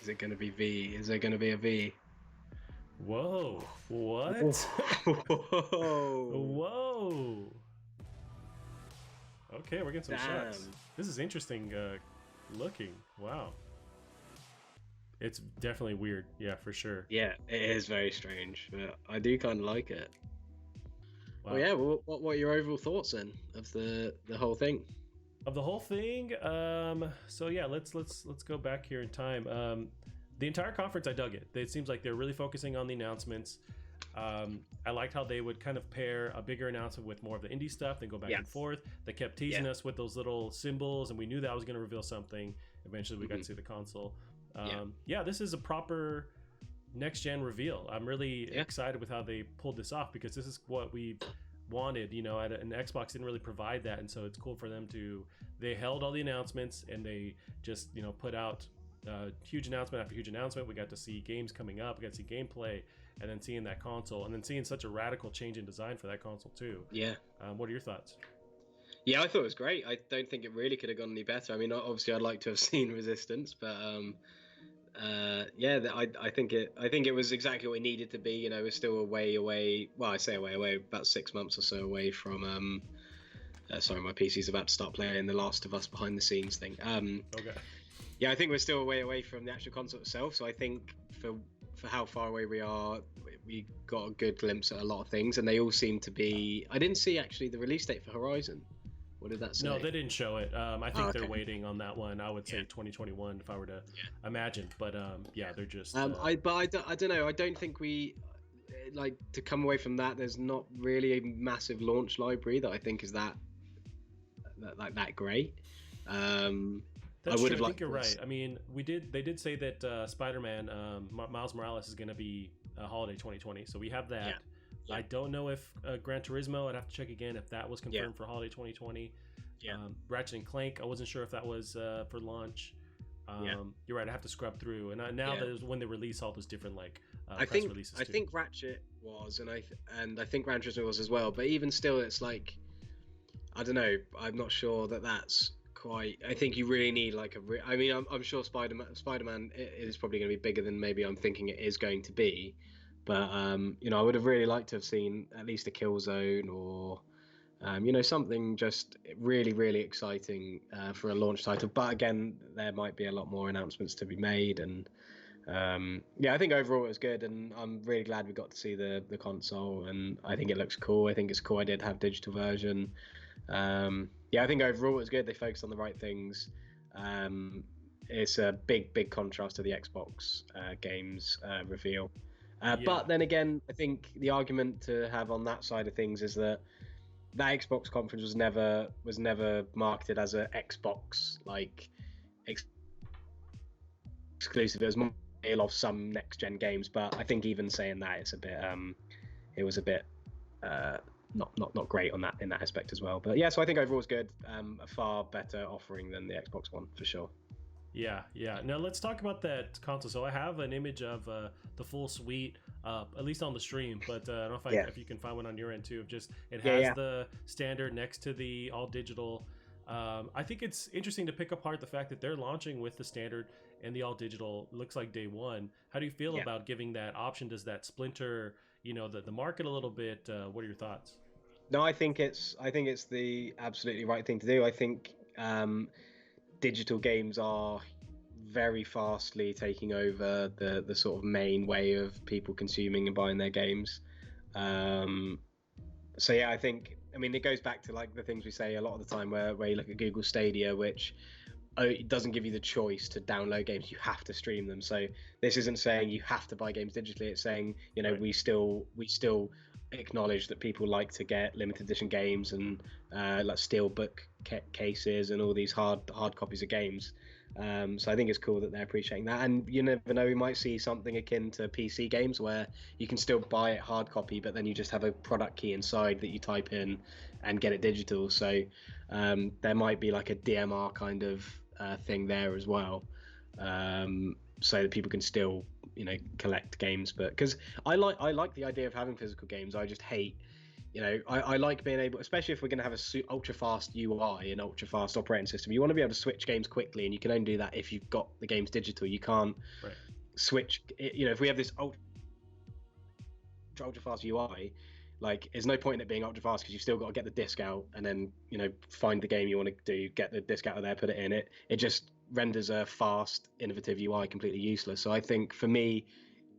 Is it going to be V? Is there going to be a V? Whoa! What? Whoa! Whoa! Okay, we're getting some shots. Damn. This is interesting looking. Wow. It's definitely weird. Yeah, for sure. Yeah, it is very strange, but I do kind of like it. Well, Wow. yeah. Well, what are your overall thoughts then of the whole thing? Of the whole thing, so yeah, let's go back here in time. The entire conference, I dug it. It seems like they're really focusing on the announcements. I liked how they would kind of pair a bigger announcement with more of the indie stuff, then go back Yeah, and forth. They kept teasing yeah, us with those little symbols, and we knew that was going to reveal something. Eventually, we got to hmm see the console. yeah, Yeah, this is a proper next gen reveal. I'm really yeah, excited with how they pulled this off because this is what we've wanted. And Xbox didn't really provide that, and so it's cool for them to. They held all the announcements and they just put out huge announcement after huge announcement. We got to see games coming up, we got to see gameplay, and then seeing that console, and then seeing such a radical change in design for that console too. yeah. What are your thoughts? Yeah, I thought it was great. I don't think it really could have gone any better. I mean, obviously, I'd like to have seen Resistance, but yeah, I think it was exactly what it needed to be. We're still a way away. Well, I say away, about 6 months or so away from. Sorry, my PC's about to start playing the Last of Us behind the scenes thing. Okay. Yeah, I think we're still a way away from the actual console itself. So I think for how far away we are, we got a good glimpse at a lot of things, and they all seem to be. I didn't see actually the release date for Horizon. What did that say? No, they didn't show it. I Oh, think they're okay. waiting on that one. I would say Yeah. 2021 if I were to Yeah. imagine. But yeah, they're just. I don't know. I don't think we like to come away from that. There's not really a massive launch library that I think is that great. I That's would true. have I think liked you're this. right. I mean, They did say that Spider-Man, Miles Morales is going to be holiday 2020. So we have Yeah. that. Yeah. I don't know if Gran Turismo. I'd have to check again if that was Yeah. confirmed for holiday 2020. Yeah. Ratchet and Clank. I wasn't sure if that was for launch. Yeah. You're right. I have to scrub through. And now Yeah. that is when they release all those different I press think releases I too. think Ratchet was, and I think Gran Turismo was as well. But even still, it's like I don't know. I'm not sure that that's quite. I think you really need like a. I mean, I'm sure Spider-Man is probably going to be bigger than maybe I'm thinking it is going to be. But I would have really liked to have seen at least a Killzone or something just really, really exciting for a launch title. But again, there might be a lot more announcements to be made, and yeah, I think overall it was good, and I'm really glad we got to see the console, and I think it looks cool. I think it's a cool idea to have digital version. Yeah, I think overall it was good. They focused on the right things. It's a big contrast to the Xbox games reveal. But Yeah. then again, I think the argument to have on that side of things is that Xbox conference was never marketed as a Xbox like exclusive. It was more of some next gen games, but I think even saying that it's a bit it was a bit uh, not great on that in that aspect as well. But yeah, so I think overall it's good. A far better offering than the Xbox One for sure. Yeah, yeah. Now let's talk about that console. So I have an image of the full suite, at least on the stream, but I don't know Yeah, if you can find one on your end too. Of just it yeah, has yeah. the standard next to the all digital. I think it's interesting to pick apart the fact that they're launching with the standard and the all digital. Looks like day one. How do you feel Yeah. about giving that option? Does that splinter, the market a little bit? What are your thoughts? No, I think it's the absolutely right thing to do. I think digital games are very fastly taking over the sort of main way of people consuming and buying their games. Um, so yeah, I mean it goes back to like the things we say a lot of the time where you look at Google Stadia, which it doesn't give you the choice to download games. You have to stream them. So this isn't saying you have to buy games digitally. It's saying Right. we still acknowledge that people like to get limited edition games and like steelbook cases and all these hard copies of games. So I think it's cool that they're appreciating that. And you never know, we might see something akin to PC games where you can still buy it hard copy, but then you just have a product key inside that you type in and get it digital. So there might be like a DMR kind of thing there as well, so that people can still collect games. But because I like the idea of having physical games, I just hate I like being able, especially if we're going to have a ultra fast UI and ultra fast operating system. You want to be able to switch games quickly, and you can only do that if you've got the games digital. You can't Right. switch. If we have this ultra fast UI, like there's no point in it being ultra fast because you've still got to get the disc out and then find the game you want to do, get the disc out of there, put it in. It just renders a fast, innovative UI completely useless. So I think for me,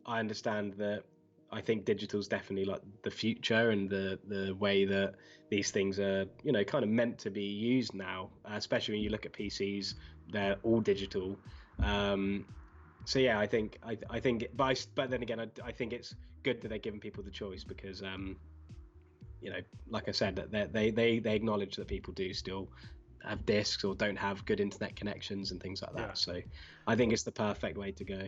I understand that. I think digital's definitely like the future and the way that these things are, kind of meant to be used now, especially when you look at PCs, they're all digital. So yeah, I think, but then again, I think it's good that they're giving people the choice because, like I said, that they acknowledge that people do still have discs or don't have good internet connections and things like that. Yeah. So I think it's the perfect way to go.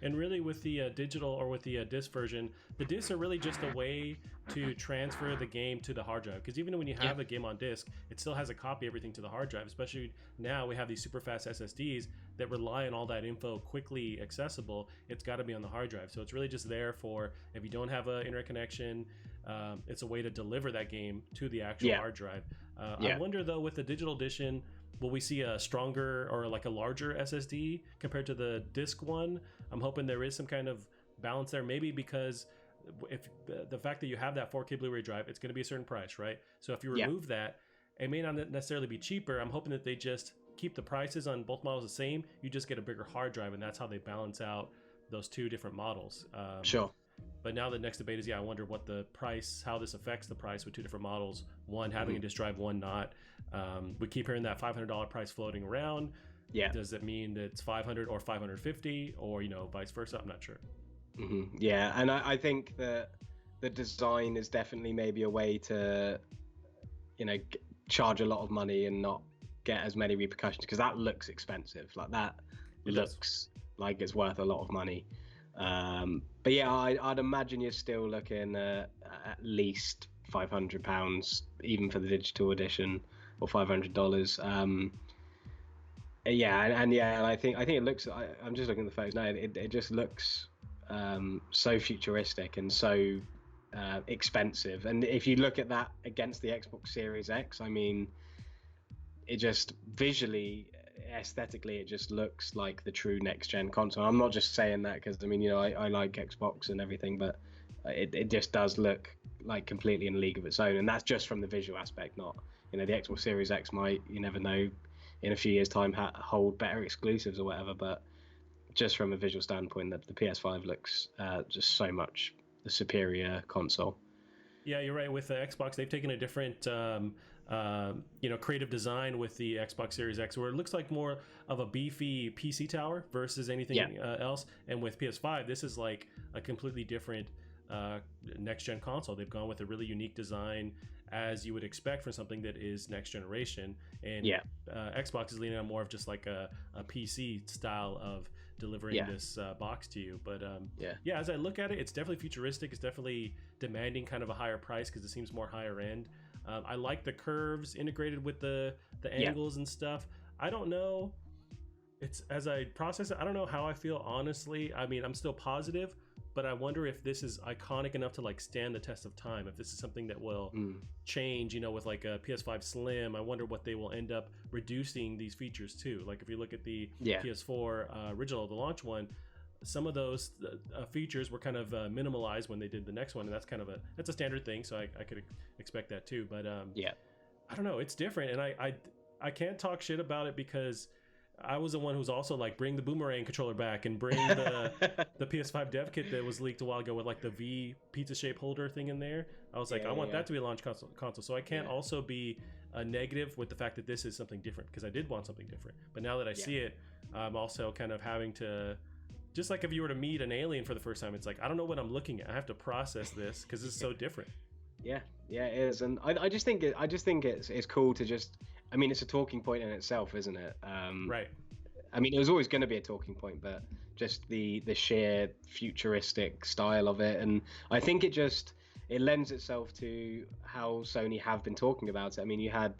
And really, with the digital or with the disc version, the discs are really just a way to transfer the game to the hard drive. Because even when you have a game on disc, it still has a copy of everything to the hard drive. Especially now, we have these super fast SSDs that rely on all that info quickly accessible. It's got to be on the hard drive. So it's really just there for if you don't have an internet connection. It's a way to deliver that game to the actual hard drive. I wonder though, with the digital edition, will we see a stronger or like a larger SSD compared to the disc one? I'm hoping there is some kind of balance there, maybe because if the fact that you have that 4K Blu-ray drive, it's going to be a certain price, right? So if you remove that, it may not necessarily be cheaper. I'm hoping that they just keep the prices on both models the same. You just get a bigger hard drive, and that's how they balance out those two different models. Sure. But now the next debate is, I wonder what the price, how this affects the price with two different models, one having a disk drive, one not. We keep hearing that $500 price floating around. Yeah. Does it mean that it's 500 or 550 or, vice versa? I'm not sure. Mm-hmm. Yeah. And I think that the design is definitely maybe a way to, charge a lot of money and not get as many repercussions because that looks expensive. Like that looks like it's worth a lot of money. But yeah, I'd imagine you're still looking at least £500, even for the digital edition, or $500. And I think it looks. I'm just looking at the photos now. It just looks so futuristic and so expensive. And if you look at that against the Xbox Series X, I mean, it just visually, aesthetically, it just looks like the true next gen console. I'm not just saying that because I like Xbox and everything, but it just does look like completely in a league of its own, and that's just from the visual aspect. Not the Xbox Series X might, you never know, in a few years time hold better exclusives or whatever, but just from a visual standpoint, that the PS5 looks just so much the superior console. Yeah, you're right. With the Xbox, they've taken a different creative design with the Xbox Series X, where it looks like more of a beefy PC tower versus anything else. And with PS5, this is like a completely different next gen console. They've gone with a really unique design, as you would expect for something that is next generation. And Xbox is leaning on more of just like a PC style of delivering this box to you. But as I look at it, it's definitely futuristic. It's definitely demanding kind of a higher price because it seems more higher end. I like the curves integrated with the angles and stuff. I don't know. It's as I process it, I don't know how I feel, honestly. I mean, I'm still positive, but I wonder if this is iconic enough to like stand the test of time. If this is something that will change, with like a PS5 Slim, I wonder what they will end up reducing these features to. Like if you look at the PS4 original, the launch one, some of those features were kind of minimalized when they did the next one, and that's a standard thing, so I could expect that too. But I don't know, it's different, and I can't talk shit about it because I was the one who's also like, bring the Boomerang controller back and bring the PS5 dev kit that was leaked a while ago with like the V pizza shape holder thing in there. I was like, I want that to be a launch console. So I can't also be a negative with the fact that this is something different, because I did want something different. But now that I see it, I'm also kind of having to, just like if you were to meet an alien for the first time, it's like, I don't know what I'm looking at. I have to process this because it's so different. Yeah, it is. And I just think it's cool to just, I mean, it's a talking point in itself, isn't it? Right. I mean, it was always going to be a talking point, but just the sheer futuristic style of it. And I think it lends itself to how Sony have been talking about it. I mean, you had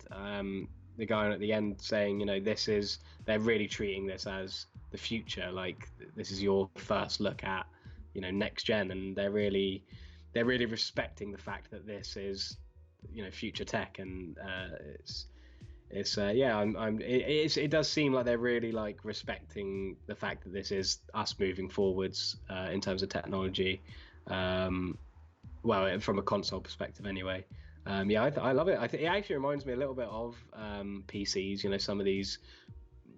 the guy at the end saying, they're really treating this as the future. Like, this is your first look at, next gen. And they're really, they're really respecting the fact that this is, future tech, and it does seem like they're really like respecting the fact that this is us moving forwards in terms of technology. Well, from a console perspective, anyway. I love it. I think it actually reminds me a little bit of PCs. Some of these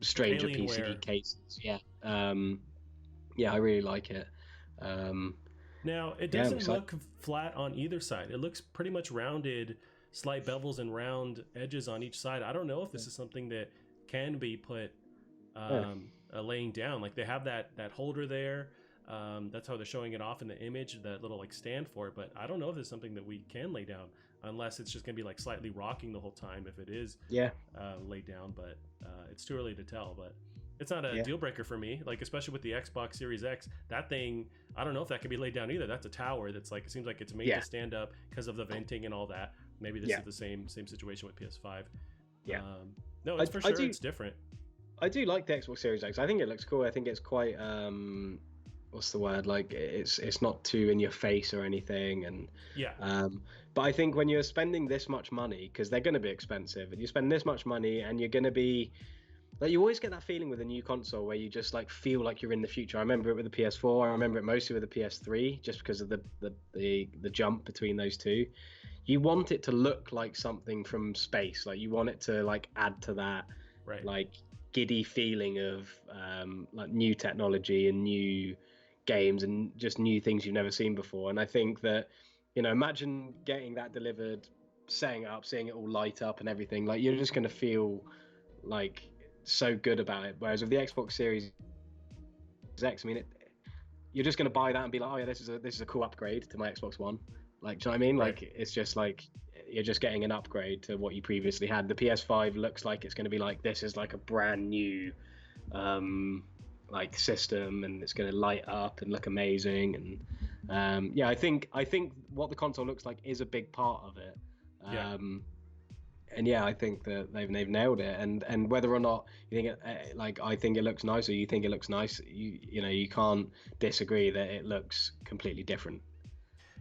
stranger PC cases. Yeah. I really like it. Now, it doesn't look flat on either side. It looks pretty much rounded, slight bevels and round edges on each side. I don't know if this is something that can be put laying down. Like they have that holder there. That's how they're showing it off in the image, that little like stand for it. But I don't know if it's something that we can lay down, unless it's just gonna be like slightly rocking the whole time if it is laid down. But it's too early to tell. But it's not a deal breaker for me. Like especially with the Xbox Series X, that thing, I don't know if that can be laid down either. That's a tower that's like, it seems like it's made to stand up because of the venting and all that. Maybe this is the same situation with PS5. No, it's it's different. I do like the Xbox Series X. I think it looks cool. I think it's quite what's the word, like it's not too in your face or anything, and but I think when you're spending this much money, because they're going to be expensive, and you spend this much money and you're going to be like, you always get that feeling with a new console where you just like feel like you're in the future. I remember it with the PS4. I remember it mostly with the PS3, just because of the jump between those two. You want it to look like something from space. Like you want it to like add to that like giddy feeling of like new technology and new games and just new things you've never seen before. And I think that, imagine getting that delivered, setting it up, seeing it all light up and everything. Like you're just going to feel like so good about it. Whereas with the Xbox Series X, I mean, you're just going to buy that and be like, oh yeah, this is a cool upgrade to my Xbox One. Like, do you know what I mean? Like it's just like you're just getting an upgrade to what you previously had. The PS5 looks like it's going to be like, this is like a brand new like system, and it's going to light up and look amazing. And I think what the console looks like is a big part of it. And I think that they've nailed it. And whether or not you think it, like I think it looks nice, or you think it looks nice, you can't disagree that it looks completely different.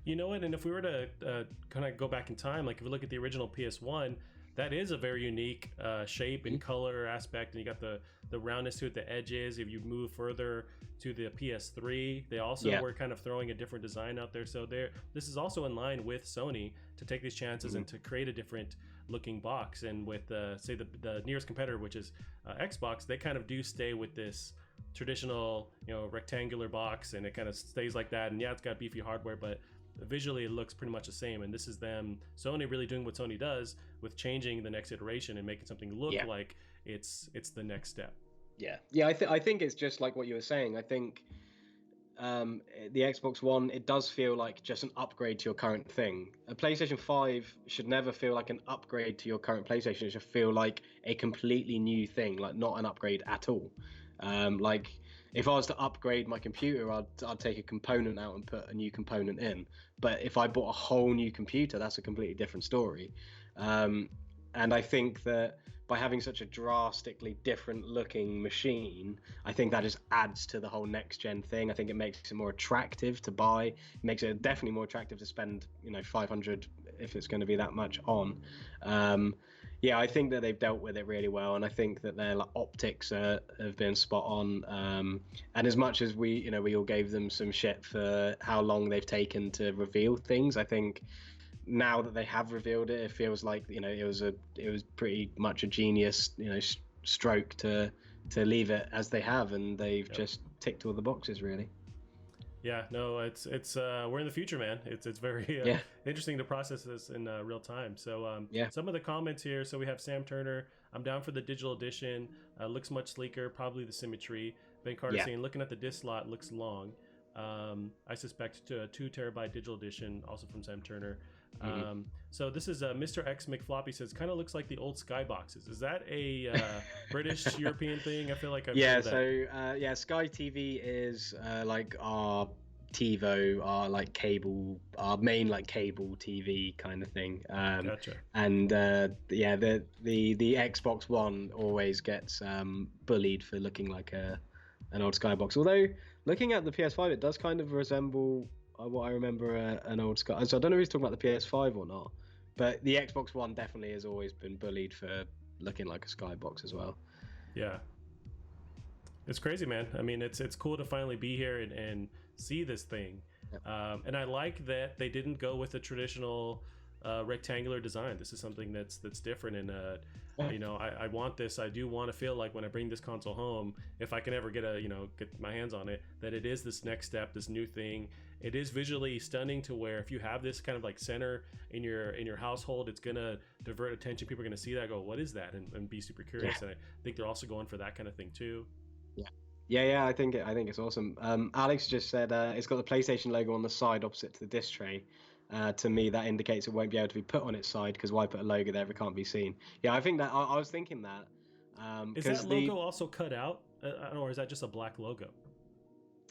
You know what? And if we were to kind of go back in time, like if we look at the original PS1, that is a very unique shape and color aspect, and you got the roundness to it, the edges. If you move further to the PS3, they also were kind of throwing a different design out there. So this is also in line with Sony to take these chances and to create a different looking box. And with say the nearest competitor, which is Xbox, they kind of do stay with this traditional rectangular box, and it kind of stays like that. And it's got beefy hardware, but visually it looks pretty much the same. And this is Sony really doing what Sony does with changing the next iteration and making something look like it's the next step. I think it's just like what you were saying. I think the Xbox One, it does feel like just an upgrade to your current thing. A PlayStation 5 should never feel like an upgrade to your current PlayStation. It should feel like a completely new thing, like not an upgrade at all. Like if I was to upgrade my computer, I'd take a component out and put a new component in. But if I bought a whole new computer, that's a completely different story. And I think that by having such a drastically different looking machine, I think that just adds to the whole next gen thing. I think it makes it more attractive to buy. It makes it definitely more attractive to spend, $500 if it's going to be that much on. I think that they've dealt with it really well, and I think that their optics have been spot on. And as much as we all gave them some shit for how long they've taken to reveal things, I think now that they have revealed it, it feels like it was pretty much a genius stroke to leave it as they have, and they've just ticked all the boxes really. It's we're in the future, man. It's very interesting to process this in real time. So some of the comments here. So we have Sam Turner, I'm down for the digital edition. Looks much sleeker, probably the symmetry. Ben Carter saying, looking at the disc slot, looks long. I suspect to a 2 terabyte digital edition, also from Sam Turner. So this is Mr. X McFloppy says, kind of looks like the old Skyboxes. Is that a British European thing? I feel like I've heard that. Sky TV is like our TiVo, our like cable, our main like cable TV kind of thing. Gotcha. And the Xbox One always gets bullied for looking like an old Skybox. Although looking at the PS5, it does kind of resemble what I remember an old Sky. So I don't know if he's talking about the PS5 or not, but the Xbox One definitely has always been bullied for looking like a skybox as well. Yeah, it's crazy, man. I mean, it's cool to finally be here and see this thing. And I like that they didn't go with the traditional rectangular design. This is something that's different, and I want this. I do want to feel like when I bring this console home, if I can ever get my hands on it, that it is this next step, this new thing. It is visually stunning to where if you have this kind of like center in your household, it's gonna divert attention. People are gonna see that, go, what is that, and be super curious. And I think they're also going for that kind of thing too. Yeah. I think it's awesome. Alex just said it's got the PlayStation logo on the side opposite to the disc tray. To me, that indicates it won't be able to be put on its side because why put a logo there if it can't be seen? Yeah, I think that I was thinking that. Is that logo also cut out, or is that just a black logo?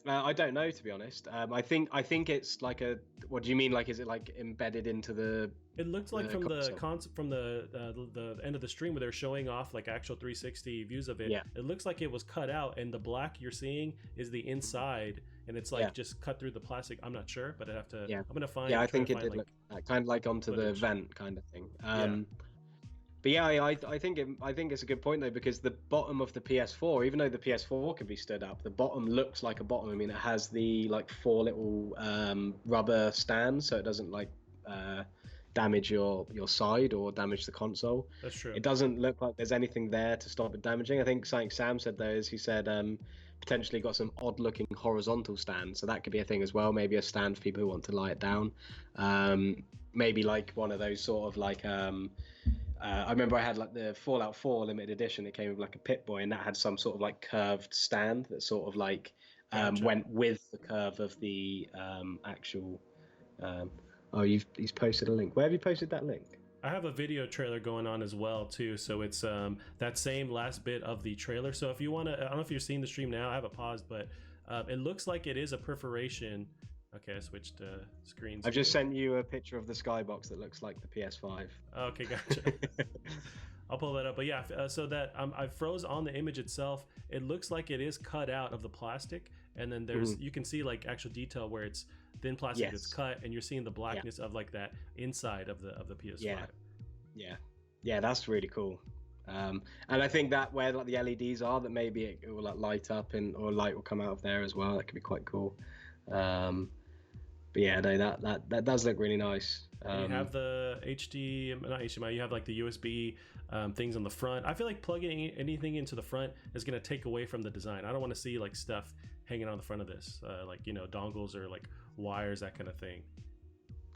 I don't know, to be honest. I think it's like a. What do you mean? Like, is it like embedded into the? It looked like from the end of the stream where they're showing off like actual 360 views of it. Yeah. It looks like it was cut out, and the black you're seeing is the inside, and it's like just cut through the plastic. I'm not sure, but I have to. Yeah. I'm gonna find. Yeah, I think it find, did look kind of like onto footage. the vent kind of thing. But yeah, I think it's a good point though, because the bottom of the PS4, even though the PS4 can be stood up, the bottom looks like a bottom. I mean, it has the like 4 little rubber stands, so it doesn't like damage your side or damage the console. That's true. It doesn't look like there's anything there to stop it damaging. I think something Sam said though is he said potentially got some odd looking horizontal stands, so that could be a thing as well. Maybe a stand for people who want to lie it down. Maybe like one of those sort of like I remember I had like the Fallout 4 limited edition. It came with like a Pip-Boy, and that had some sort of like curved stand that sort of like went with the curve of the actual. He's posted a link. Where have you posted that link? I have a video trailer going on as well too, so it's that same last bit of the trailer. So if you want to, I don't know if you're seeing the stream now. I have it paused, but it looks like it is a perforation. Okay, I switched screens. I've just sent you a picture of the skybox that looks like the PS5. Okay, gotcha. I'll pull that up. But yeah, so that I froze on the image itself. It looks like it is cut out of the plastic, and then there's you can see like actual detail where it's thin plastic that's cut, and you're seeing the blackness of like that inside of the PS5. Yeah, that's really cool. And I think that where like the LEDs are, that maybe it will like light up or light will come out of there as well. That could be quite cool. But yeah, no, that does look really nice. You have the not HDMI. You have like the USB things on the front. I feel like plugging anything into the front is going to take away from the design. I don't want to see like stuff hanging on the front of this, like dongles or like wires, that kind of thing.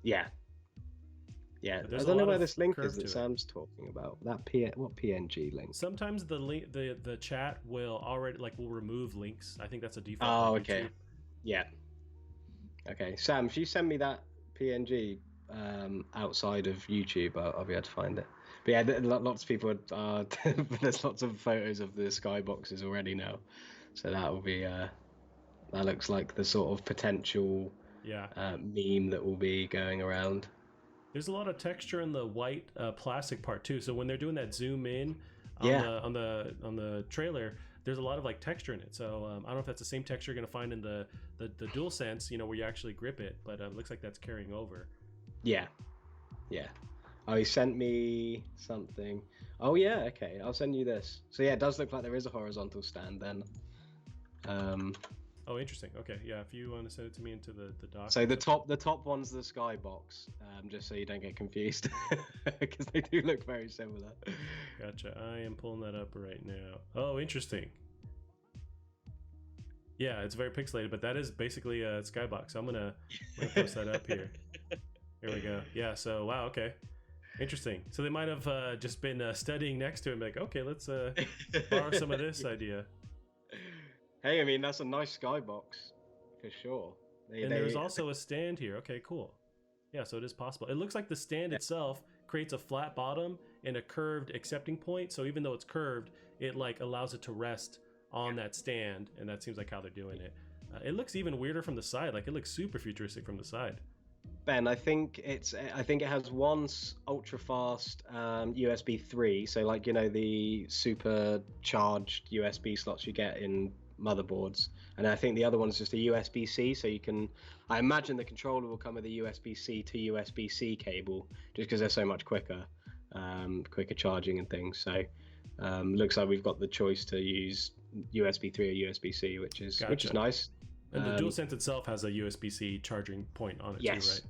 Yeah. I don't know where this link is that Sam's talking about. What PNG link? Sometimes the link, the chat will remove links. I think that's a default. Oh, okay. YouTube. Yeah. Okay, Sam, if you send me that PNG outside of YouTube, I'll be able to find it. But yeah, lots of people there's lots of photos of the skyboxes already now, so that will be that looks like the sort of potential meme that will be going around. There's a lot of texture in the white plastic part too. So when they're doing that zoom in on the trailer, there's a lot of like texture in it. So I don't know if that's the same texture you're gonna find in the DualSense, where you actually grip it, but it looks like that's carrying over. Yeah. Oh, he sent me something. Oh yeah, okay, I'll send you this. So yeah, it does look like there is a horizontal stand then. Oh, interesting. Okay, yeah, if you want to send it to me into the doc. So the top one's the skybox, just so you don't get confused, because they do look very similar. Gotcha. I am pulling that up right now. Oh, interesting. Yeah, it's very pixelated, but that is basically a skybox. I'm gonna post that up here. Here we go. Yeah. So wow. Okay. Interesting. So they might have just been studying next to him, like, okay, let's borrow some of this idea. Hey, I mean, that's a nice skybox for sure. There's also a stand here. Okay, cool. Yeah, so it is possible. It looks like the stand itself creates a flat bottom and a curved accepting point. So even though it's curved, it like allows it to rest on that stand, and that seems like how they're doing it. It looks even weirder from the side. Like, it looks super futuristic from the side. Ben, I think it has one ultra fast USB 3. So like the supercharged USB slots you get in motherboards. and I think the other one's just a USB-C. So you can, I imagine the controller will come with a USB-C to USB-C cable, just because they're so much quicker, quicker charging and things. So looks like we've got the choice to use USB 3 or USB-C, which is nice. And the DualSense itself has a USB-C charging point on it too, right?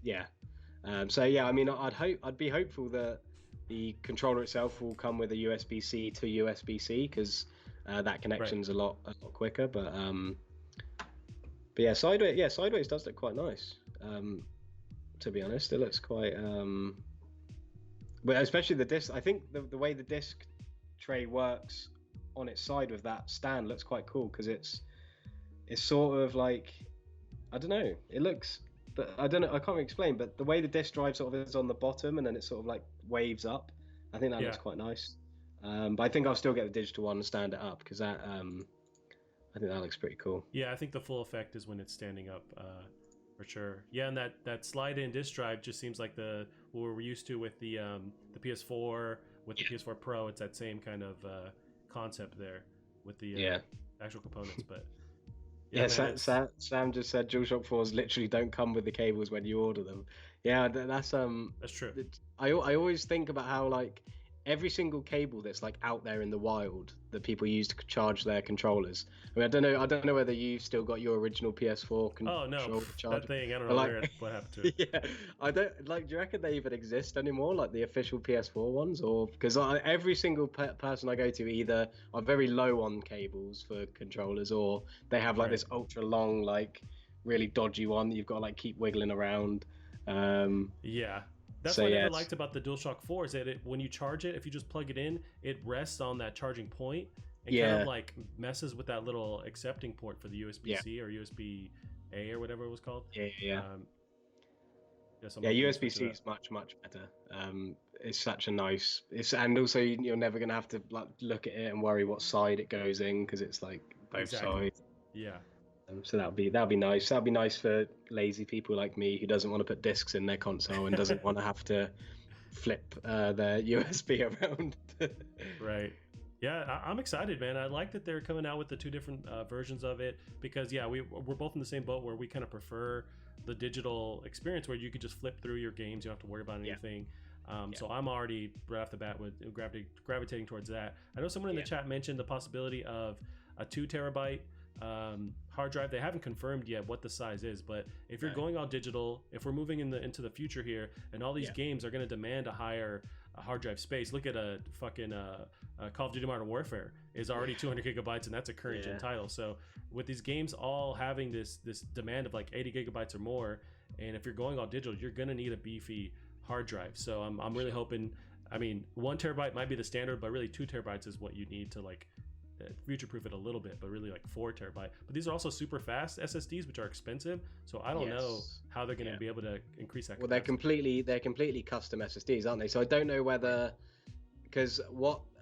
Yeah. So yeah, I mean, I'd be hopeful that the controller itself will come with a USB-C to USB-C, because that connection's a lot quicker. But yeah, Sideways does look quite nice. To be honest, it looks quite. But especially the disc. I think the way the disc tray works on its side with that stand looks quite cool, because it's sort of like, I don't know. It looks. But I don't know. I can't really explain. But the way the disc drive sort of is on the bottom, and then it sort of like waves up. I think that looks quite nice. But I think I'll still get the digital one and stand it up, because that I think that looks pretty cool. Yeah, I think the full effect is when it's standing up, for sure. Yeah, and that slide-in disc drive just seems like what we're used to with the PS4, with the PS4 Pro. It's that same kind of concept there with the actual components, but. Yeah, Sam just said DualShock 4s literally don't come with the cables when you order them. Yeah, that's true. I always think about how like every single cable that's like out there in the wild that people use to charge their controllers. I mean, I don't know whether you've still got your original PS4 controller. Oh no, that thing, I don't know what happened to it. Yeah, I don't like. Do you reckon they even exist anymore, like the official PS4 ones? Or because every single person I go to either are very low on cables for controllers, or they have like this ultra long, like really dodgy one that you've got to like keep wiggling around. Yeah. That's what I never liked about the DualShock 4 is that when you charge it, if you just plug it in, it rests on that charging point and kind of like messes with that little accepting port for the USB-C or USB-A or whatever it was called. USB-C is much better. It's such a nice. And also you're never gonna have to like look at it and worry what side it goes in, because it's like both sides. Yeah. So that'll be nice. That'll be nice for lazy people like me who doesn't want to put discs in their console and doesn't want to have to flip their USB around. Right. Yeah, I'm excited, man. I like that they're coming out with the two different versions of it, because we're both in the same boat where we kind of prefer the digital experience where you could just flip through your games. You don't have to worry about anything. So I'm already right off the bat with gravitating towards that. I know someone in the chat mentioned the possibility of a 2 terabyte hard drive. They haven't confirmed yet what the size is, but if you're going all digital, if we're moving into the future here, and all these games are going to demand a higher hard drive space. Look at a fucking Call of Duty Modern Warfare is already 200 gigabytes, and that's a current gen title. So with these games all having this demand of like 80 gigabytes or more, and if you're going all digital, you're going to need a beefy hard drive. So I'm really hoping. I mean, 1 terabyte might be the standard, but really 2 terabytes is what you need to like future-proof it a little bit, but really like 4 terabyte. But these are also super fast SSDs, which are expensive, so I don't know how they're going to be able to increase that capacity. They're completely custom SSDs, aren't they? So I don't know whether, because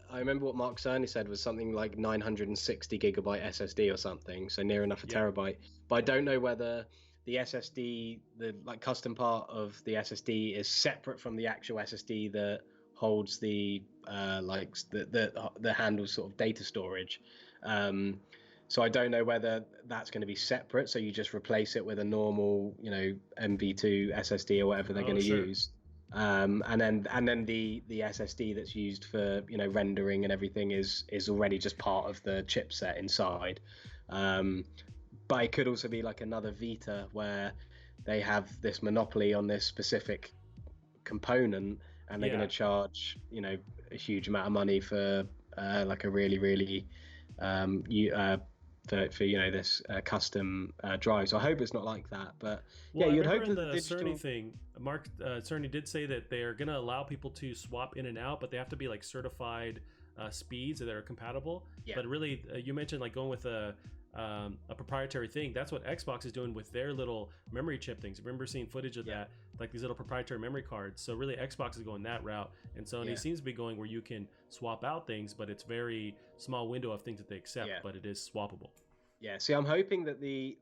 I remember what Mark Cerny said was something like 960 gigabyte SSD or something, so near enough a terabyte. But I don't know whether the SSD, the like custom part of the SSD, is separate from the actual SSD that holds the the handles sort of data storage. So I don't know whether that's going to be separate, so you just replace it with a normal MV2 SSD or whatever they're going to use, and then the SSD that's used for rendering and everything is already just part of the chipset inside. But it could also be like another Vita where they have this monopoly on this specific component, and they're going to charge a huge amount of money for like a really for this custom drive. So I hope it's not like that. But you'd hope that the Cerny thing, Mark Cerny did say that they are going to allow people to swap in and out, but they have to be like certified speeds that are compatible. But really, you mentioned like going with a proprietary thing. That's what Xbox is doing with their little memory chip things. I remember seeing footage of that, like these little proprietary memory cards. So really Xbox is going that route, and Sony seems to be going where you can swap out things, but it's very small window of things that they accept, but it is swappable. See, I'm hoping that the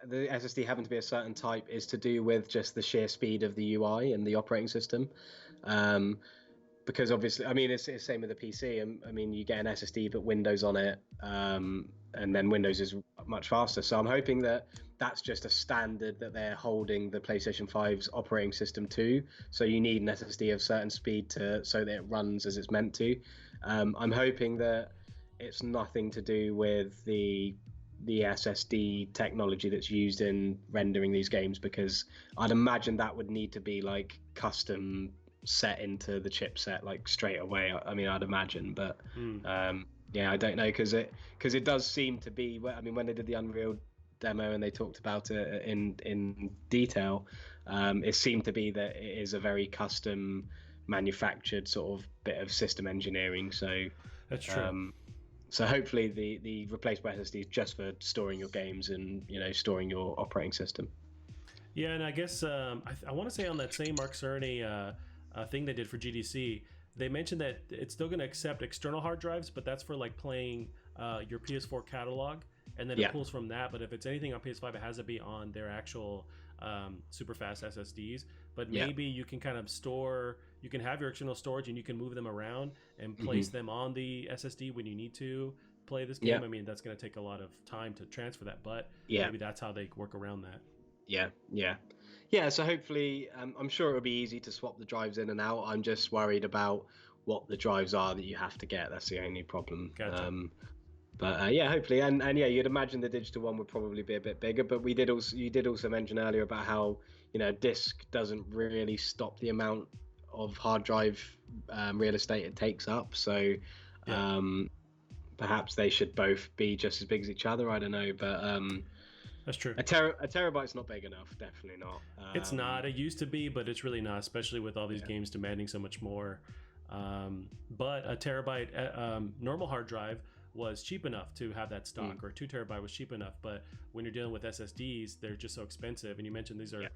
SSD having to be a certain type is to do with just the sheer speed of the UI and the operating system. because obviously, I mean, it's the same with the PC. I mean, you get an SSD, but Windows on it, and then Windows is much faster. So I'm hoping that that's just a standard that they're holding the PlayStation 5's operating system to. So you need an SSD of certain speed so that it runs as it's meant to. I'm hoping that it's nothing to do with the SSD technology that's used in rendering these games, because I'd imagine that would need to be like custom set into the chipset like straight away. I mean, I'd imagine, but yeah, I don't know, because it does seem to be. I mean, when they did the Unreal demo and they talked about it in detail, it seemed to be that it is a very custom manufactured sort of bit of system engineering. So That's true. so hopefully the replaceable SSD is just for storing your games and storing your operating system. Yeah, and I guess I want to say on that same Mark Cerny thing they did for GDC, they mentioned that it's still going to accept external hard drives, but that's for like playing your PS4 catalog, and then it pulls from that. But if it's anything on PS5, it has to be on their actual super fast SSDs. But maybe you can kind of you can have your external storage and you can move them around and place them on the SSD when you need to play this game. I mean, that's going to take a lot of time to transfer that, but maybe that's how they work around that. Yeah. So hopefully, I'm sure it'll be easy to swap the drives in and out. I'm just worried about what the drives are that you have to get. That's the only problem. Gotcha. But yeah, hopefully, and yeah, you'd imagine the digital one would probably be a bit bigger. But you did also mention earlier about how disk doesn't really stop the amount of hard drive real estate it takes up. So perhaps they should both be just as big as each other. I don't know, but that's true. A terabyte's not big enough. Definitely not. It's not. It used to be, but it's really not, especially with all these games demanding so much more. But a terabyte normal hard drive was cheap enough to have that stock, or 2 terabyte was cheap enough. But when you're dealing with SSDs, they're just so expensive. And you mentioned these are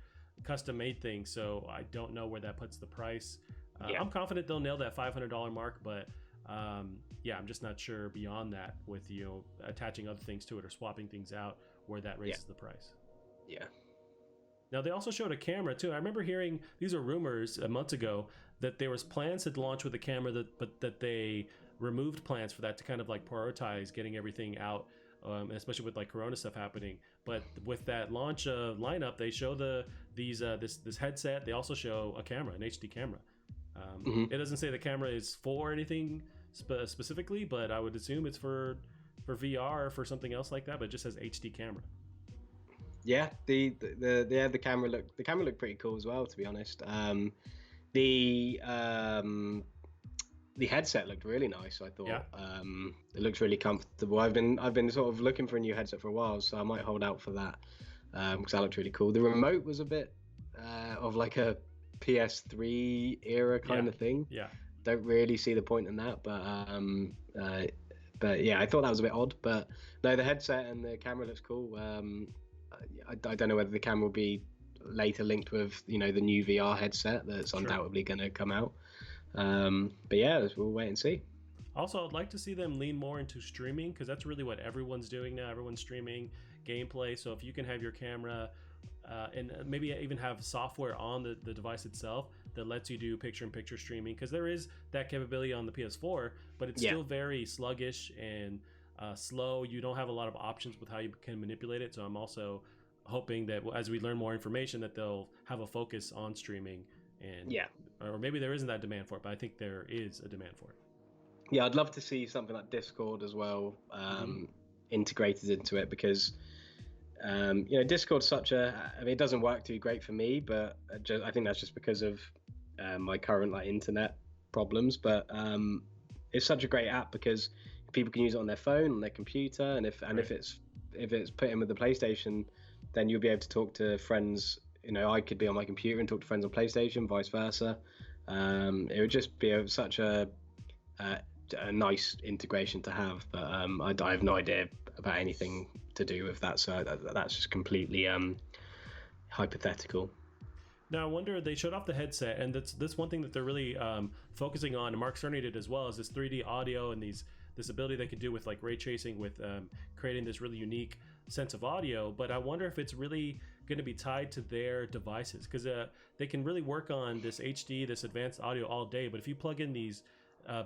custom made things, so I don't know where that puts the price. I'm confident they'll nail that $500 mark, but I'm just not sure beyond that with attaching other things to it or swapping things out, where that raises the price. Yeah. Now they also showed a camera too. I remember hearing, these are rumors months ago, that there was plans to launch with a camera but that they removed plans for that to kind of like prioritize getting everything out, especially with like Corona stuff happening. But with that launch lineup, they show this headset. They also show a camera, an HD camera. It doesn't say the camera is for anything specifically, but I would assume it's for VR or for something else like that. But it just says HD camera. Yeah, the camera looked pretty cool as well, to be honest. The headset looked really nice, I thought. It looks really comfortable. I've been sort of looking for a new headset for a while, so I might hold out for that, because that looked really cool. The remote was a bit of like a PS3 era kind of thing. Don't really see the point in that, but yeah, I thought that was a bit odd. But no, the headset and the camera looks cool. I don't know whether the camera will be later linked with the new VR headset that's undoubtedly going to come out. But yeah, we'll wait and see. Also, I'd like to see them lean more into streaming, because that's really what everyone's doing now. Everyone's streaming gameplay. So if you can have your camera and maybe even have software on the device itself that lets you do picture-in-picture streaming, because there is that capability on the PS4, but it's still very sluggish and slow. You don't have a lot of options with how you can manipulate it. So I'm also hoping that as we learn more information, that they'll have a focus on streaming. And or maybe there isn't that demand for it, but I think there is a demand for it. Yeah, I'd love to see something like Discord as well integrated into it, because Discord's it doesn't work too great for me, but I think that's just because of my current internet problems. But it's such a great app because people can use it on their phone, on their computer, and if it's put in with the PlayStation, then you'll be able to talk to friends. I could be on my computer and talk to friends on PlayStation, vice versa. It would just be such a nice integration to have. But I have no idea about anything to do with that, so that's just completely hypothetical. Now, I wonder, they showed off the headset, and that's one thing that they're really focusing on, and Mark Cerny did as well, is this 3D audio and this ability they could do with like ray tracing, with creating this really unique sense of audio. But I wonder if it's really going to be tied to their devices, because they can really work on this HD, this advanced audio all day, but if you plug in these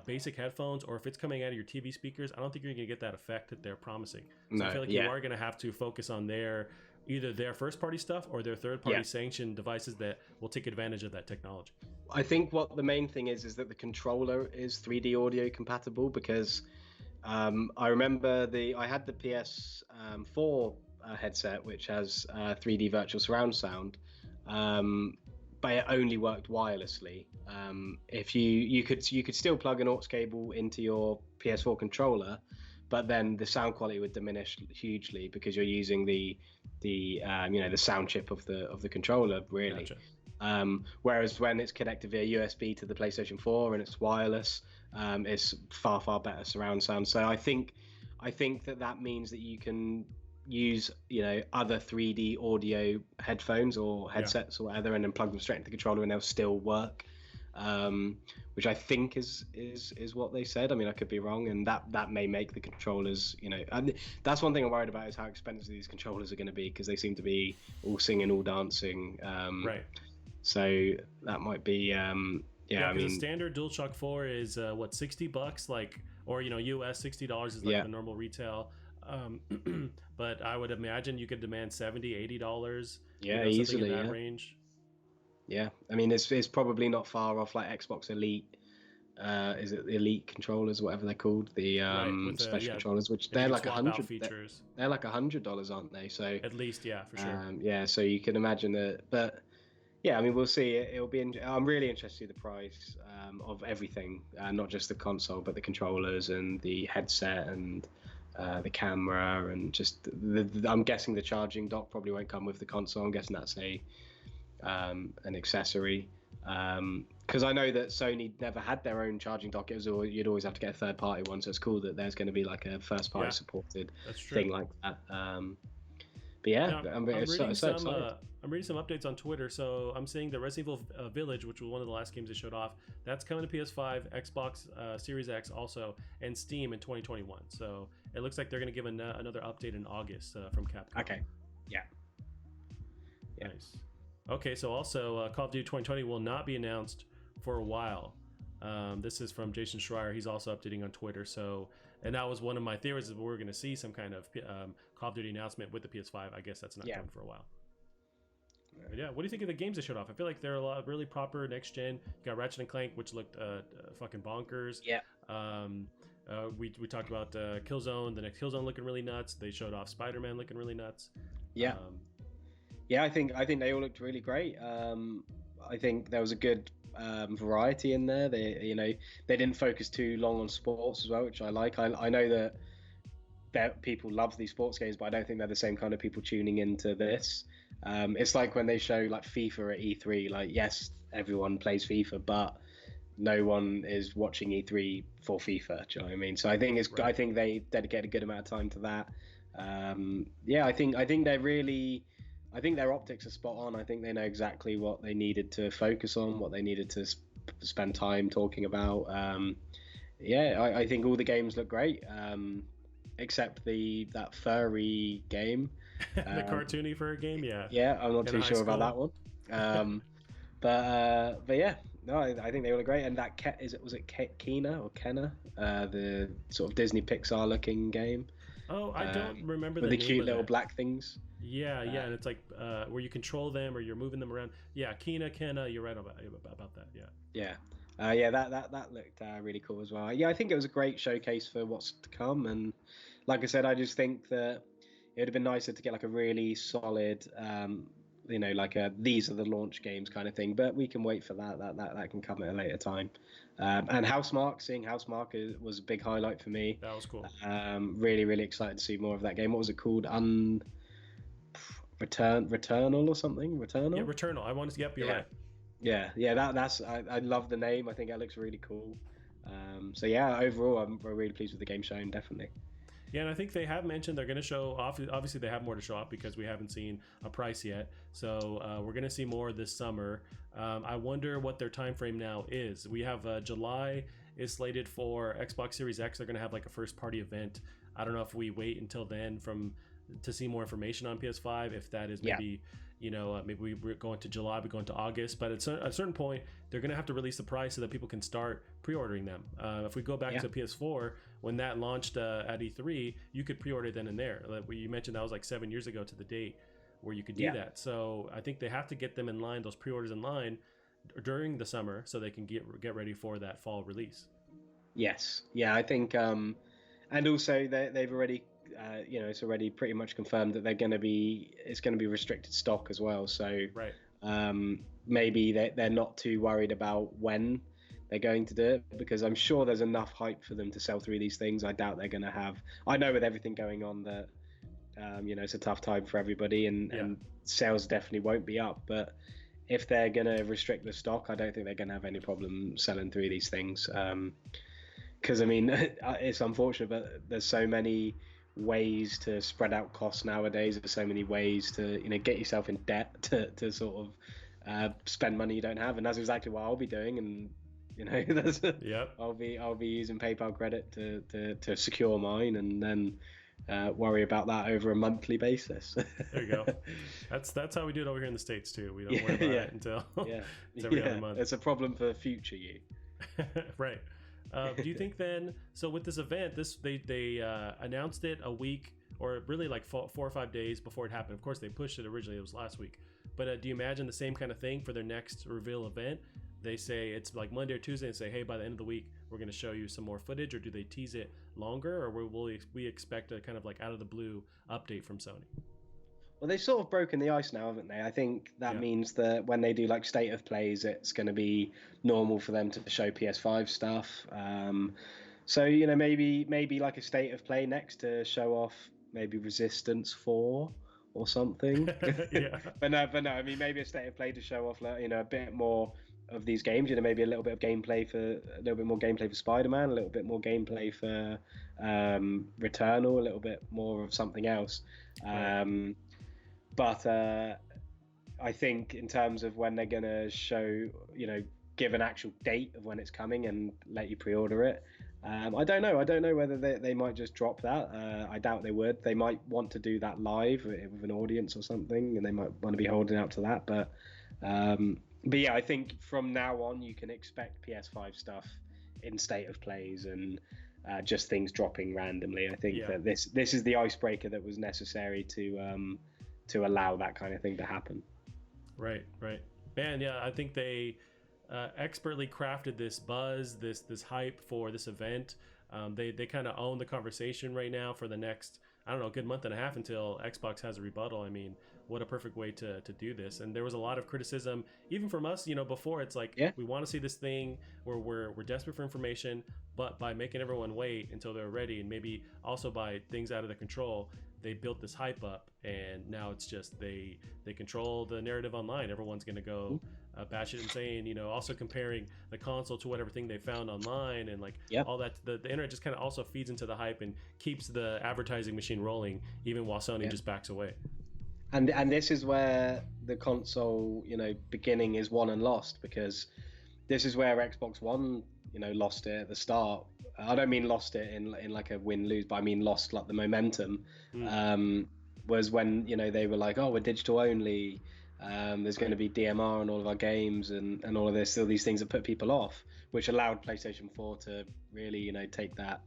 basic headphones, or if it's coming out of your TV speakers, I don't think you're going to get that effect that they're promising. So I feel like you are going to have to focus on either their first party stuff or their third party sanctioned devices that will take advantage of that technology. I think what the main thing is that the controller is 3D audio compatible, because I remember I had the PS4 headset, which has 3D virtual surround sound, but it only worked wirelessly. If you could still plug an aux cable into your PS4 controller, but then the sound quality would diminish hugely because you're using the sound chip of the controller, really. Gotcha. Whereas when it's connected via USB to the PlayStation 4 and it's wireless, it's far better surround sound. So I think that means that you can use other 3D audio headphones or headsets or whatever, and then plug them straight into the controller and they'll still work, which I think is what they said. I mean, I could be wrong, and that may make the controllers, and that's one thing I'm worried about, is how expensive these controllers are going to be, because they seem to be all singing, all dancing, right? So that might be I mean, the standard DualShock 4 is what, $60, like, or US $60 is like the normal retail. But I would imagine you could demand $70-$80. Easily in that range. Yeah, I mean, it's probably not far off like Xbox Elite. Is it the Elite controllers, whatever they're called, the special controllers, which they're like $100. They're like $100, aren't they? So at least, for sure. So you can imagine that, but. Yeah, I mean, we'll see. It'll be. I'm really interested in the price of everything, not just the console, but the controllers and the headset and the camera, and just I'm guessing the charging dock probably won't come with the console. I'm guessing that's an accessory, because I know that Sony never had their own charging dock. You'd always have to get a third party one. So it's cool that there's going to be like a first party supported thing like that. But I'm reading some updates on Twitter. So I'm seeing the Resident Evil Village, which was one of the last games they showed off, that's coming to PS5, Xbox Series X also, and Steam in 2021. So it looks like they're going to give another update in August from Capcom. Okay. Yeah. Nice. Okay, so also Call of Duty 2020 will not be announced for a while. This is from Jason Schreier. He's also updating on Twitter. And that was one of my theories, is we're going to see some kind of Call of Duty announcement with the PS5. I guess that's not coming for a while. But what do you think of the games they showed off? I feel like they're a lot really proper next gen. You got Ratchet and Clank, which looked fucking bonkers. Yeah. We talked about Killzone. The next Killzone looking really nuts. They showed off Spider-Man looking really nuts. Yeah. I think they all looked really great. I think there was a good variety in there. They didn't focus too long on sports as well, which I like. I know that people love these sports games, but I don't think they're the same kind of people tuning into this. It's like when they show like FIFA at E3, like, yes, everyone plays FIFA, but no one is watching E3 for FIFA. Do you know what I mean? So I think I think they dedicate a good amount of time to that. I think they're really. I think their optics are spot on. I think they know exactly what they needed to focus on, what they needed to spend time talking about. I think all the games look great, except that furry game. The cartoony fur game, I'm not too sure about that one. But I think they all look great. And that was it Kena or Kenna, the sort of Disney Pixar looking game. Oh, I don't remember with the the cute little black things. And it's like where you control them or you're moving them around. Kenna, you're right about that. That looked really cool as well. I think it was a great showcase for what's to come, and like I said, I just think that it would have been nicer to get like a really solid these are the launch games kind of thing, but we can wait for that can come at a later time. And seeing Housemarque was a big highlight for me. That was cool. Really, really excited to see more of that game. What was it called? Returnal or something? Returnal? Yeah, Returnal. I wanted to. Yep, you're right. That's. I love the name. I think it looks really cool. Overall, I'm really pleased with the game showing. Definitely. Yeah, and I think they have mentioned they're going to show off. Obviously, they have more to show off because we haven't seen a price yet. So we're going to see more this summer. I wonder what their time frame now is. We have July is slated for Xbox Series X. They're going to have like a first party event. I don't know if we wait until then from to see more information on PS5. If that is Yeah. maybe, maybe we're going to July, we're going to August, but at a certain point, they're going to have to release the price so that people can start pre-ordering them. If we go back to PS4, when that launched at E3, you could pre-order then and there. Like you mentioned, that was like 7 years ago to the date where you could do that. So I think they have to get them in line, those pre-orders in line during the summer, so they can get ready for that fall release. Yes. Yeah, I think, and also they've already, it's already pretty much confirmed that it's going to be restricted stock as well. So right. Maybe they're not too worried about when they're going to do it, because I'm sure there's enough hype for them to sell through these things. I doubt they're going to have. I know with everything going on that, it's a tough time for everybody, and sales definitely won't be up. But if they're going to restrict the stock, I don't think they're going to have any problem selling through these things. Because I mean, it's unfortunate, but there's so many ways to spread out costs nowadays. There's so many ways to get yourself in debt to sort of spend money you don't have, and that's exactly what I'll be doing. And I'll be using PayPal credit to secure mine, and then worry about that over a monthly basis. There you go. That's how we do it over here in the States too. We don't worry about it until it's every other month. It's a problem for future you. Right. Do you think then? So with this event, they announced it a week, or really like 4 or 5 days before it happened. Of course, they pushed it originally. It was last week. But do you imagine the same kind of thing for their next reveal event? They say it's like Monday or Tuesday and say, hey, by the end of the week, we're going to show you some more footage, or do they tease it longer, or will we expect a kind of like out of the blue update from Sony? Well, they've sort of broken the ice now, haven't they? I think that means that when they do like state of plays, it's going to be normal for them to show PS5 stuff. So maybe like a state of play next to show off maybe Resistance 4 or something. But no. I mean, maybe a state of play to show off, a bit more of these games. Maybe a little bit more gameplay for Spider-Man, a little bit more gameplay for Returnal, a little bit more of something else. Right. But I think in terms of when they're going to show, give an actual date of when it's coming and let you pre-order it, I don't know. I don't know whether they might just drop that. I doubt they would. They might want to do that live with an audience or something, and they might want to be holding out to that. But yeah, I think from now on you can expect PS5 stuff in state of plays and just things dropping randomly. I think that this is the icebreaker that was necessary to allow that kind of thing to happen. Right. Man, yeah, I think they expertly crafted this buzz, this hype for this event. They kind of own the conversation right now for the next, I don't know, a good month and a half until Xbox has a rebuttal. I mean, what a perfect way to do this. And there was a lot of criticism, even from us, before. It's like, we want to see this thing where we're desperate for information, but by making everyone wait until they're ready, and maybe also by things out of their control, they built this hype up, and now it's just they control the narrative online. Everyone's going to go batshit insane, also comparing the console to whatever thing they found online, and all that. The internet just kind of also feeds into the hype and keeps the advertising machine rolling, even while Sony just backs away. And this is where the console, beginning is won and lost, because this is where Xbox One, lost it at the start. I don't mean lost it in like a win-lose, but I mean lost like the momentum. Was when they were like, oh, we're digital only. There's going to be DMR on all of our games and all of this, all these things that put people off, which allowed PlayStation 4 to really take that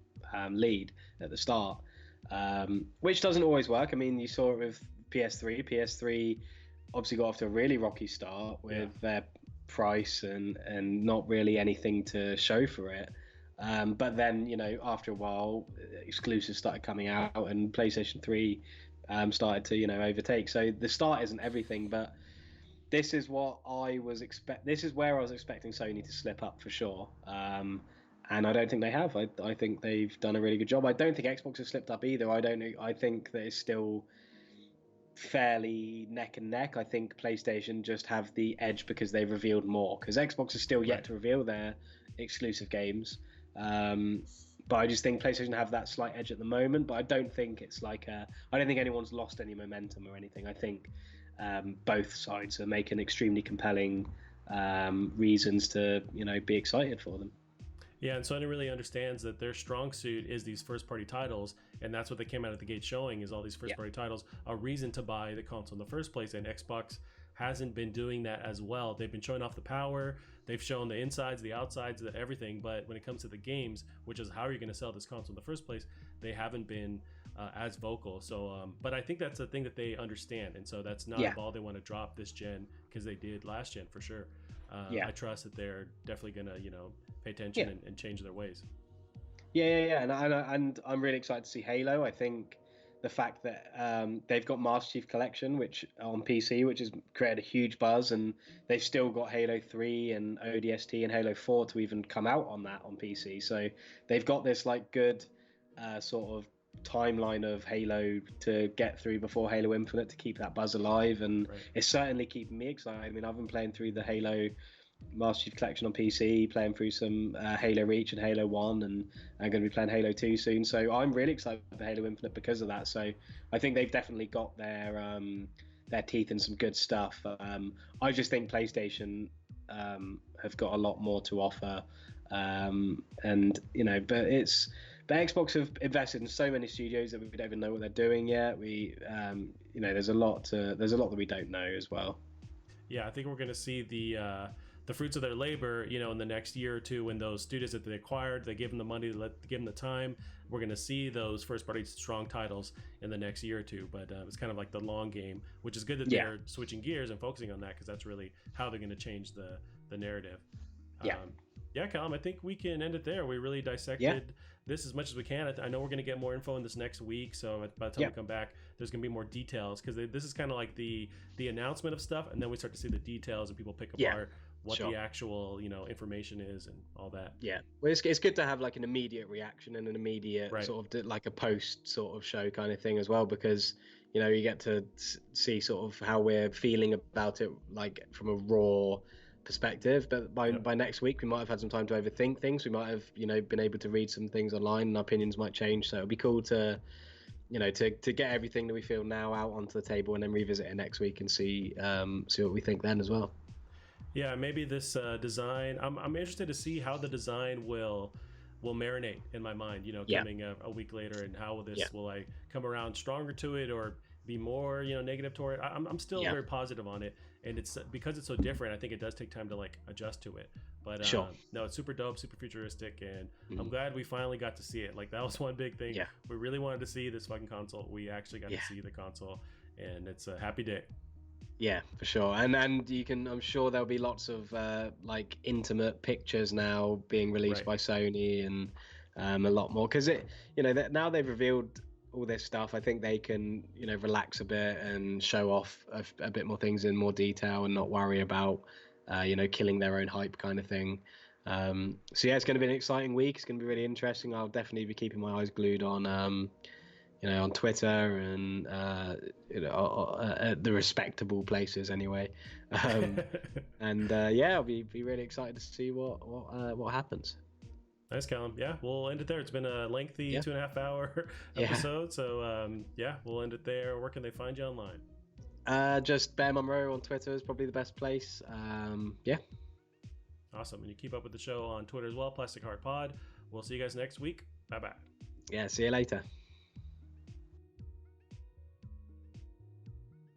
lead at the start, which doesn't always work. I mean, you saw it with PS3. PS3 obviously got off to a really rocky start with their price and not really anything to show for it. But then, after a while, exclusives started coming out and PlayStation 3 started to, overtake. So the start isn't everything, but this is what this is where I was expecting Sony to slip up for sure. And I don't think they have. I think they've done a really good job. I don't think Xbox has slipped up either. I think that it's still fairly neck and neck. I think PlayStation just have the edge because they've revealed more, because Xbox is still yet to reveal their exclusive games. But I just think PlayStation have that slight edge at the moment. But I don't think it's I don't think anyone's lost any momentum or anything. I think both sides are making extremely compelling reasons to be excited for them. Yeah, and Sony really understands that their strong suit is these first party titles, and that's what they came out of the gate showing is all these first party titles, a reason to buy the console in the first place. And Xbox hasn't been doing that as well. They've been showing off the power, they've shown the insides, the outsides, everything, but when it comes to the games, which is how you're going to sell this console in the first place, they haven't been as vocal. So, but I think that's a thing that they understand, and so that's not a ball they want to drop this gen because they did last gen for sure. I trust that they're definitely gonna, pay attention and change their ways. And I'm really excited to see Halo. I think the fact that they've got Master Chief Collection, which on PC, which has created a huge buzz, and they've still got Halo 3 and ODST and Halo 4 to even come out on that on PC. So they've got this like good sort of timeline of Halo to get through before Halo Infinite to keep that buzz alive, and it's certainly keeping me excited. I mean, I've been playing through the Halo Master Chief Collection on PC, playing through some Halo Reach and Halo 1, and I'm going to be playing Halo 2 soon. So I'm really excited for Halo Infinite because of that. So I think they've definitely got their teeth in some good stuff. I just think PlayStation have got a lot more to offer, and but Xbox have invested in so many studios that we don't even know what they're doing yet. There's a lot that we don't know as well. Yeah, I think we're going to see the fruits of their labor, in the next year or two, when those studios that they acquired, they give them the money, give them the time. We're going to see those first-party strong titles in the next year or two. But it's kind of like the long game, which is good that they're switching gears and focusing on that, because that's really how they're going to change the narrative. Yeah, Callum, I think we can end it there. We really dissected this as much as we can. I know we're going to get more info in this next week, so by the time we come back, there's going to be more details, because this is kind of like the announcement of stuff, and then we start to see the details and people pick apart what the actual information is and all that. Well, it's good to have like an immediate reaction and an immediate sort of like a post sort of show kind of thing as well, because you get to see sort of how we're feeling about it, like from a raw perspective. But by next week we might have had some time to overthink things. We might have been able to read some things online, and our opinions might change. So it'll be cool to to get everything that we feel now out onto the table, and then revisit it next week and see what we think then as well. Yeah, maybe this design. I'm interested to see how the design will marinate in my mind. Coming a week later, and how will I come around stronger to it, or be more negative toward it. I'm still very positive on it, and it's because it's so different. I think it does take time to like adjust to it. But no, it's super dope, super futuristic, and I'm glad we finally got to see it. Like, that was one big thing. We really wanted to see this fucking console. We actually got to see the console, and it's a happy day. Yeah, for sure. And you can, I'm sure there'll be lots of like intimate pictures now being released by Sony, and a lot more, because now they've revealed all this stuff. I think they can relax a bit and show off a bit more things in more detail, and not worry about killing their own hype kind of thing. So yeah, it's going to be an exciting week. It's going to be really interesting. I'll definitely be keeping my eyes glued on on Twitter and the respectable places anyway. And I'll be really excited to see what happens. Nice, Callum. Yeah, we'll end it there. It's been a lengthy 2.5 hour episode. So we'll end it there. Where can they find you online? Just Bear Monroe on Twitter is probably the best place. Awesome. And you keep up with the show on Twitter as well, Plastic Heart Pod. We'll see you guys next week. Bye-bye. Yeah, see you later.